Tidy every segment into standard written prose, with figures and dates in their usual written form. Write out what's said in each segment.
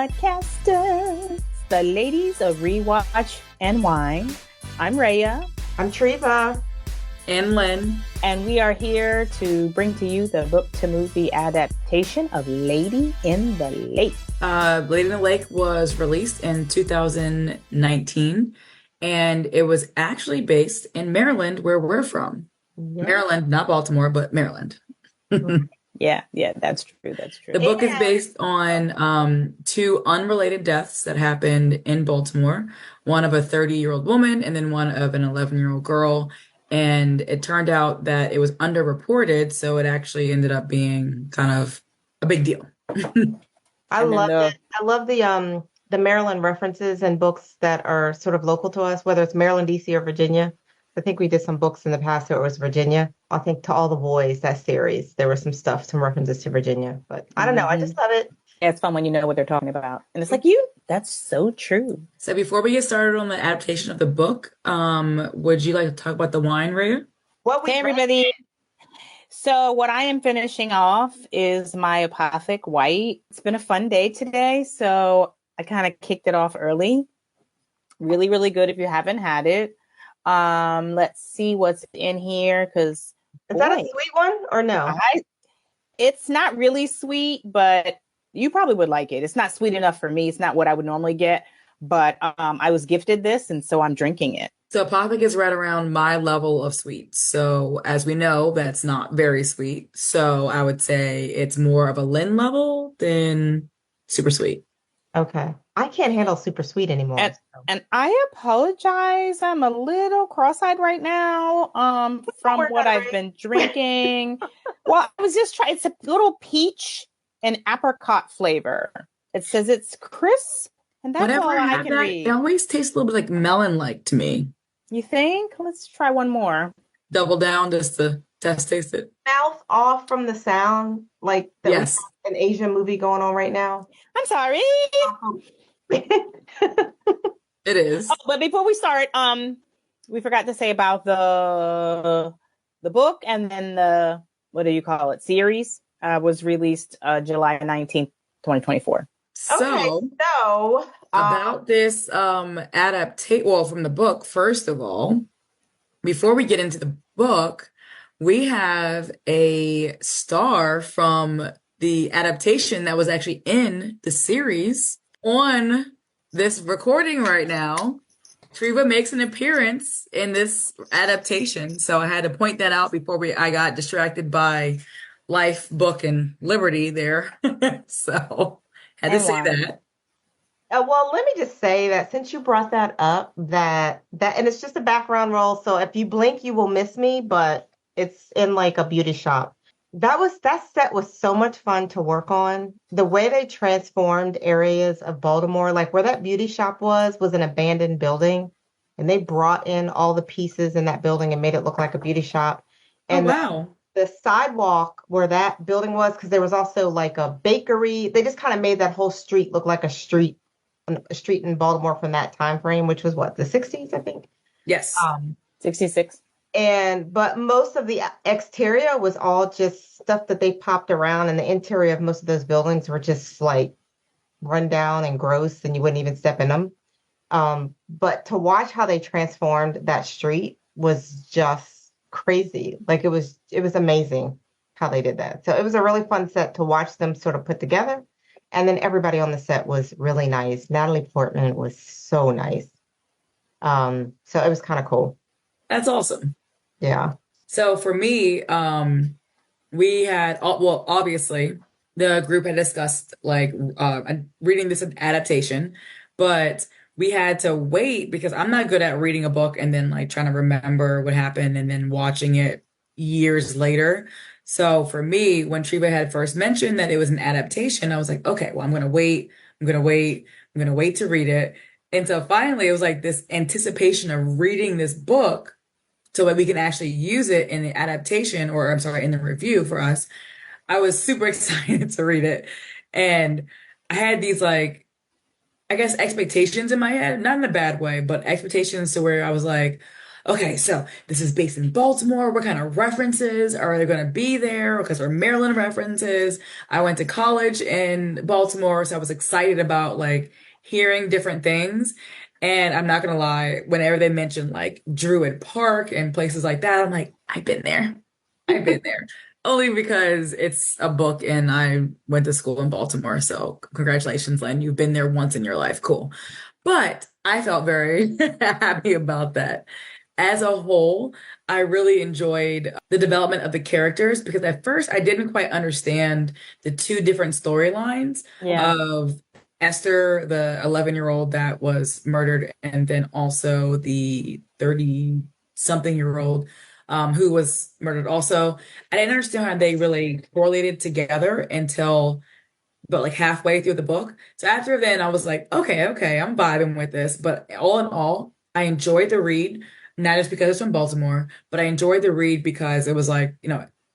podcasters, the ladies of Rewatch and Wine. I'm Raya. I'm Treva. And Lynn. And we are here to bring to you the book to movie adaptation of Lady in the Lake. Lady in the Lake was released in 2019, and it was actually based in Maryland, where we're from. Yeah. Maryland, not Baltimore, but Maryland. Yeah, that's true. The book is based on two unrelated deaths that happened in Baltimore, one of a 30-year-old woman and then one of an 11-year-old girl. And it turned out that it was underreported, so it actually ended up being kind of a big deal. I love it. I love the Maryland references in books that are sort of local to us, whether it's Maryland, DC, or Virginia. I think we did some books in the past where it was Virginia. I think To All the Boys, that series, there was some references to Virginia. But I don't know. I just love it. Yeah, it's fun when you know what they're talking about. And it's like, that's so true. So before we get started on the adaptation of the book, would you like to talk about the wine, Rhea? Hey, everybody. So what I am finishing off is my Apothic White. It's been a fun day today, so I kind of kicked it off early. Really, really good if you haven't had it. Let's see what's in here, because is that a sweet one or no? It's not really sweet, but you probably would like it. It's not sweet enough for me. It's not what I would normally get, but I was gifted this, and so I'm drinking it. So Apothic is right around my level of sweet. So as we know, that's not very sweet. So I would say it's more of a Lynn level than super sweet. Okay. I can't handle super sweet anymore. And I apologize. I'm a little cross-eyed right now from what I've been drinking. Well, I was just trying. It's a little peach and apricot flavor. It says it's crisp, and that's all I can read. It always tastes a little bit like melon-like to me. You think? Let's try one more. Double down just to taste it. Mouth off from the sound, like yes, an Asian movie going on right now. I'm sorry. It is. Oh, but before we start, we forgot to say about the book, and then the, what do you call it, series was released July 19th, 2024. So about this adaptation, well, from the book, first of all, before we get into the book, we have a star from the adaptation that was actually in the series on this recording right now. Treva makes an appearance in this adaptation, so I had to point that out before I got distracted by life, book, and liberty there. So had to say that. Well, let me just say that since you brought that up, that and it's just a background role, so if you blink, you will miss me, but it's in like a beauty shop. That set was so much fun to work on. The way they transformed areas of Baltimore, like where that beauty shop was an abandoned building, and they brought in all the pieces in that building and made it look like a beauty shop. And wow. The sidewalk where that building was, because there was also like a bakery. They just kind of made that whole street look like a street in Baltimore from that time frame, which was what, the 60s, I think? Yes. 66. But most of the exterior was all just stuff that they popped around, and the interior of most of those buildings were just like run down and gross, and you wouldn't even step in them. But to watch how they transformed that street was just crazy. Like it was amazing how they did that. So it was a really fun set to watch them sort of put together. And then everybody on the set was really nice. Natalie Portman was so nice. So it was kind of cool. That's awesome. Yeah. So for me, we had, well, obviously the group had discussed like reading this adaptation, but we had to wait because I'm not good at reading a book and then like trying to remember what happened and then watching it years later. So for me, when Treva had first mentioned that it was an adaptation, I was like, okay, well, I'm going to wait to read it. And so finally it was like this anticipation of reading this book so that we can actually use it in the adaptation, or I'm sorry, in the review for us. I was super excited to read it. And I had these like, I guess expectations in my head, not in a bad way, but expectations to where I was like, okay, so this is based in Baltimore. What kind of references are there going to be there? Because there are Maryland references. I went to college in Baltimore, so I was excited about like hearing different things. And I'm not gonna lie, whenever they mention like Druid Park and places like that, I'm like, I've been there. I've been there. Only because it's a book and I went to school in Baltimore. So congratulations, Len. You've been there once in your life. Cool. But I felt very happy about that. As a whole, I really enjoyed the development of the characters because at first I didn't quite understand the two different storylines Yeah. of Esther, the 11-year-old that was murdered, and then also the 30 something year old who was murdered also. I didn't understand how they really correlated together until but like halfway through the book. So after then, I was like, okay, okay, I'm vibing with this. But all in all, I enjoyed the read, not just because it's from Baltimore, but I enjoyed the read because it was like,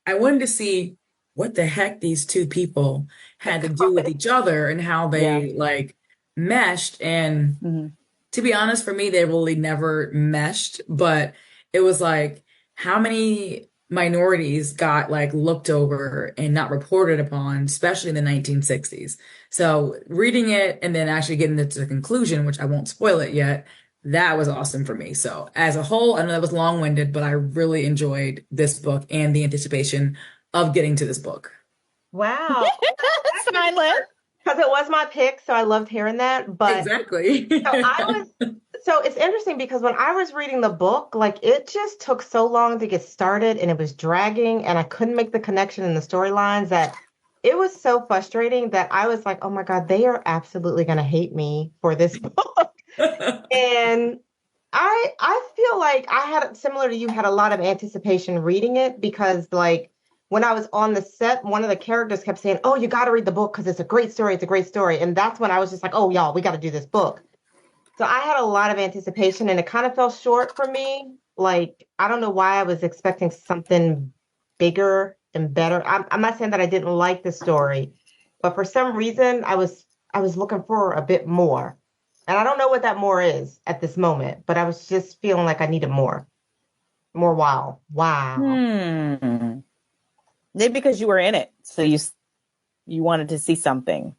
I wanted to see what the heck these two people had to do with each other and how Yeah. they like meshed. And Hmm. to be honest, for me, they really never meshed, but it was like how many minorities got like looked over and not reported upon, especially in the 1960s. So reading it and then actually getting to the conclusion, which I won't spoil it yet, that was awesome for me. So as a whole, I know that was long-winded, but I really enjoyed this book and the anticipation of getting to this book. Wow. Silent. Because it was my pick, so I loved hearing that. But Exactly. so I was, so it's interesting because when I was reading the book, like it just took so long to get started and it was dragging and I couldn't make the connection in the storylines that it was so frustrating that I was like, oh my God, they are absolutely going to hate me for this book. And I feel like I had similar to you had a lot of anticipation reading it because like when I was on the set, one of the characters kept saying, "Oh, you got to read the book because it's a great story. It's a great story." And that's when I was just like, "Oh, y'all, we got to do this book." So I had a lot of anticipation and it kind of fell short for me. Like I don't know why I was expecting something bigger and better. I'm not saying that I didn't like the story, but for some reason I was looking for a bit more. And I don't know what that more is at this moment, but I was just feeling like I needed more. More wow. Wow. Hmm. Maybe because you were in it, so you wanted to see something.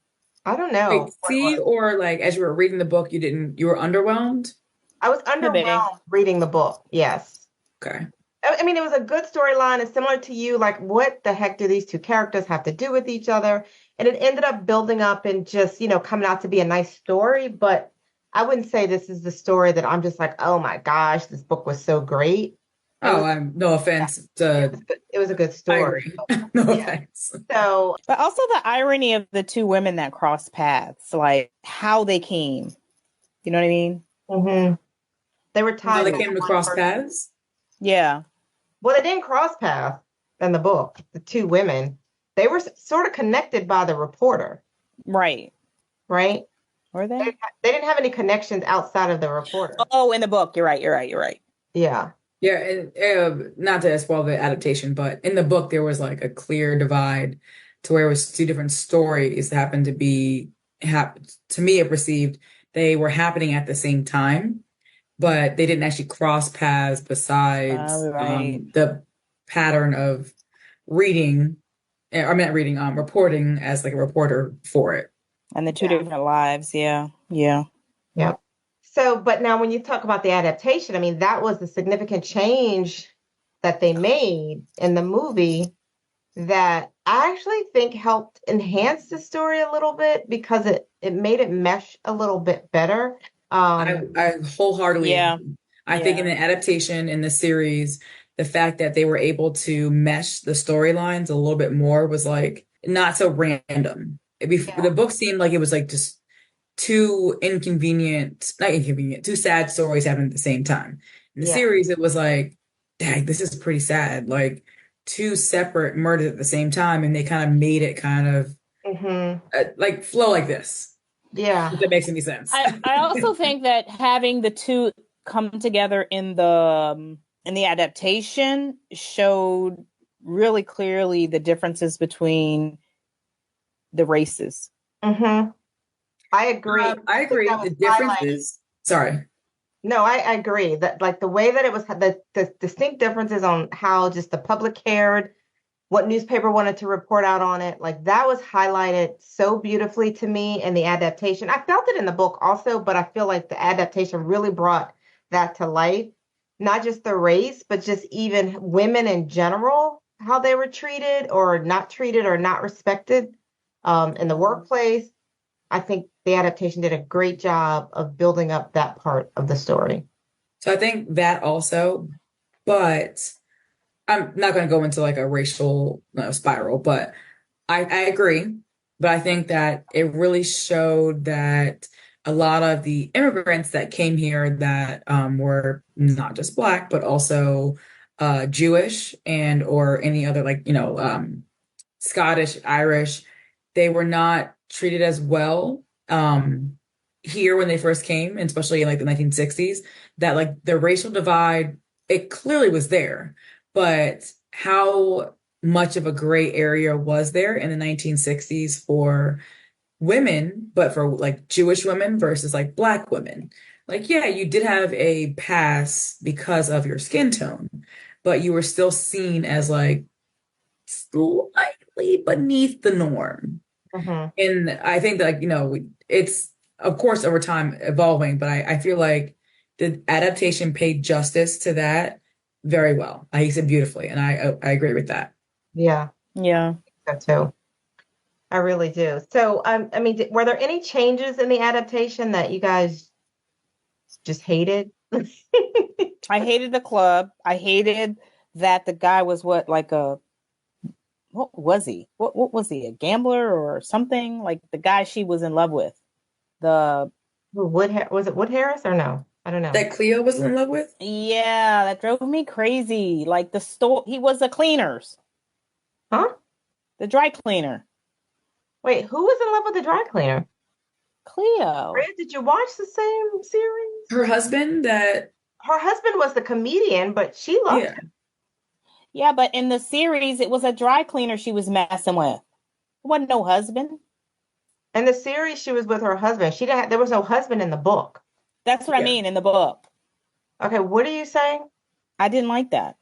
I don't Wait, know what it see, was. or like as you were reading the book, you were underwhelmed? I was Could be. underwhelmed reading the book. Yes. Okay. I mean, it was a good storyline. It's similar to you. Like, what the heck do these two characters have to do with each other? And it ended up building up and just, coming out to be a nice story. But I wouldn't say this is the story that I'm just like, oh my gosh, this book was so great. It Oh, was, I'm no yeah, offense it to, was good. It was a good I story. agree. No Yeah. offense. So, But also the irony of the two women that crossed paths, like how they came. You know what I mean? mhm. They were How tied they by came to one cross person. paths? Yeah. Well, they didn't cross paths in the book, the two women. They were sort of connected by the reporter, Right. right? Were They, they? they didn't have any connections outside of the reporter. Oh, in the book. You're right. You're right. You're right. Yeah. Yeah, and not to spoil the adaptation, but in the book there was like a clear divide to where it was two different stories that happened to be to me it perceived they were happening at the same time, but they didn't actually cross paths besides Right. the pattern of reading, I mean not reading, reporting as like a reporter for it. And the two Yeah. different lives. Yeah. Yeah. Yeah. So, but now when you talk about the adaptation, I mean, that was the significant change that they made in the movie that I actually think helped enhance the story a little bit because it made it mesh a little bit better. Um, I wholeheartedly Yeah. agree. I think in Yeah. the adaptation in the series, the fact that they were able to mesh the storylines a little bit more was like not so random. yeah, The book seemed like it was like just two inconvenient, not inconvenient, two sad stories happening at the same time. In the yeah, series, it was like, dang, this is pretty sad. Like two separate murders at the same time, and they kind of made it kind of hmm like flow like this. If yeah, that makes any sense. I also think that having the two come together in the adaptation showed really clearly the differences between the races. I agree. I I think agree. that was The difference highlighted. is, sorry. No, I agree that like the way that it was the distinct differences on how just the public cared, what newspaper wanted to report out on it, like that was highlighted so beautifully to me in the adaptation. I felt it in the book also, but I feel like the adaptation really brought that to life. Not just the race, but just even women in general, how they were treated or not respected in the workplace. I think the adaptation did a great job of building up that part of the story. So I think that also, but I'm not going to go into like a racial spiral, but I agree. But I think that it really showed that a lot of the immigrants that came here that were not just Black, but also Jewish and or any other like, Scottish, Irish, they were not treated as well here when they first came, and especially in like the 1960s, that like the racial divide, it clearly was there, but how much of a gray area was there in the 1960s for women, but for like Jewish women versus like Black women? Like, yeah, you did have a pass because of your skin tone, but you were still seen as like slightly beneath the norm. Hmm. And I think that, like, it's of course over time evolving, but I feel like the adaptation paid justice to that very well. I said beautifully, and I agree with that. Yeah, Yeah. so too. I really do. So, I mean, were there any changes in the adaptation that you guys just hated? I hated the club. I hated that the guy was like what was he? What was he? A gambler or something? Like the guy she was in love with. The Was it Wood Harris or no? I don't know. That Cleo was in love with? Yeah, that drove me crazy. Like the store, he was the cleaners, Huh? the dry cleaner. Wait, who was in love with the dry cleaner? Cleo. Red, did you watch the same series? Her husband that, Her husband was the comedian, but she loved yeah. him. Yeah, but in the series, it was a dry cleaner she was messing with. It wasn't no husband. In the series, she was with her husband. She didn't. There was no husband in the book. That's what I Yeah. mean in the book. Okay, what are you saying? I didn't like that.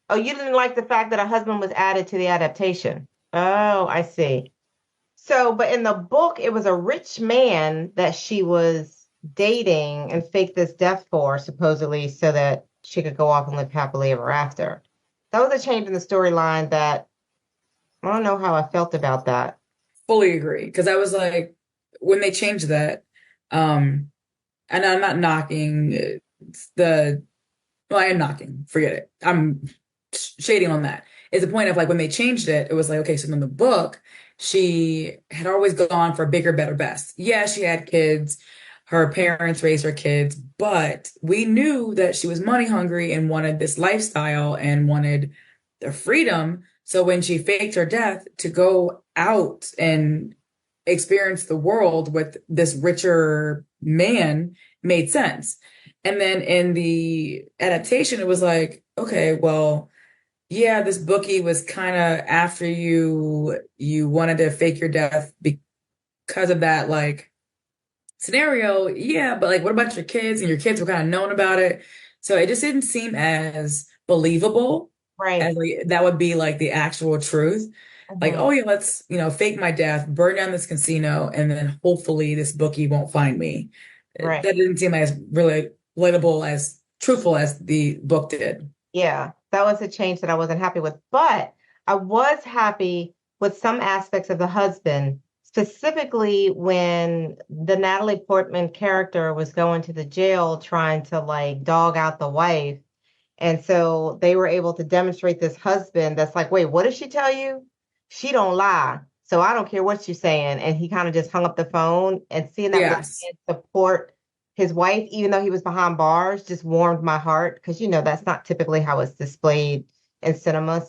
Oh, you didn't like the fact that a husband was added to the adaptation. Oh, I see. So, but in the book, it was a rich man that she was dating and faked this death for, supposedly, so that she could go off and live happily ever after. That was a change in the storyline that I don't know how I felt about that. Fully agree. Because I was like, when they changed that, um, and I'm not knocking the, well, I am knocking, forget it. I'm shading on that. It's the point of like when they changed it, it was like, okay, so in the book, she had always gone for bigger, better, best. Yeah, she had kids, her parents raised her kids, but we knew that she was money hungry and wanted this lifestyle and wanted the freedom. So when she faked her death to go out and experience the world with this richer man made sense. And then in the adaptation, it was like, okay, well, yeah, this bookie was kind of after you wanted to fake your death because of that like scenario. Yeah, but like what about your kids? And your kids were kind of known about it. So it just didn't seem as believable as Right. like that would be like the actual truth. Like, Hmm. oh yeah, let's, fake my death, burn down this casino, and then hopefully this bookie won't find me. Right. That didn't seem as really relatable as truthful as the book did. Yeah, that was a change that I wasn't happy with. But I was happy with some aspects of the husband, specifically when the Natalie Portman character was going to the jail trying to like dog out the wife. And so they were able to demonstrate this husband that's like, wait, what did she tell you? She don't lie. So I don't care what she's saying. And he kind of just hung up the phone and seeing that rich Yes. man support his wife, even though he was behind bars, just warmed my heart because, that's not typically how it's displayed in cinema.